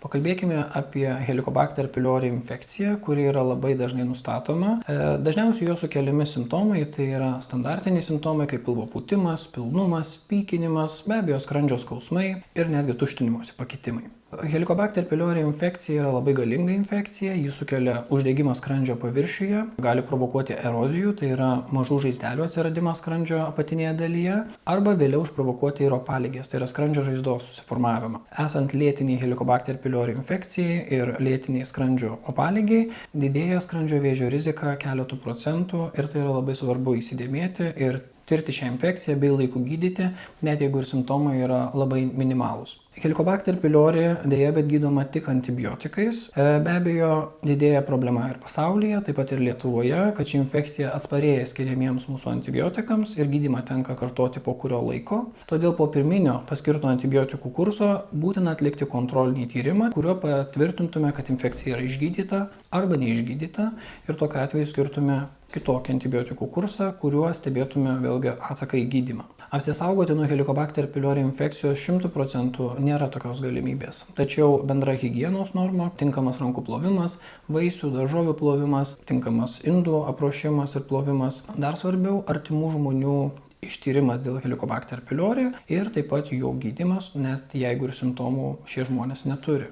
Pakalbėkime apie Helicobacter pylori infekciją, kuri yra labai dažnai nustatoma. Dažniausiai jos sukeliami simptomai tai yra standartiniai simptomai kaip pilvo pūtimas, pilnumas, pykinimas, be abejo skrandžio skausmai ir netgi tuštinimosi pakitimai. Helicobacter pylori infekcija yra labai galinga infekcija, ji sukelia uždegimą skrandžio paviršiuje, gali provokuoti erozijų, tai yra mažų žaizdelių atsiradimą skrandžio apatinėje dalyje, arba vėliau išprovokuoti ir opaligės, tai yra skrandžio žaizdos susiformavimą. Esant lėtiniai Helicobacter pylori infekcijai ir lėtiniai skrandžio opaligiai, didėja skrandžio vėžio rizika keletų procentų ir tai yra labai svarbu įsidėmėti ir tirti šią infekciją bei laiku gydyti, net jeigu ir simptomai yra labai minimalūs. Helicobacter pylori deja, bet gydoma tik antibiotikais. Be abejo, didėja problema ir pasaulyje, taip pat ir Lietuvoje, kad ši infekcija atsparėja skiriamiems mūsų antibiotikams ir gydymą tenka kartoti po kurio laiko. Todėl po pirminio paskirto antibiotikų kurso būtina atlikti kontrolinį tyrimą, kuriuo patvirtintume, kad infekcija yra išgydyta arba neišgydyta ir tokiu atveju skirtume kitokį antibiotikų kursą, kuriuo stebėtume vėlgi atsaką į gydymą. Apsisaugoti nuo Helicobacter pylori infekcijos 100% nėra tokios galimybės. Tačiau bendra higienos norma, tinkamas rankų plovimas, vaisių, daržovių plovimas, tinkamas indų apruošimas ir plovimas. Dar svarbiau, artimų žmonių ištyrimas dėl Helicobacter pylori ir taip pat jo gydymas, net jeigu ir simptomų šie žmonės neturi.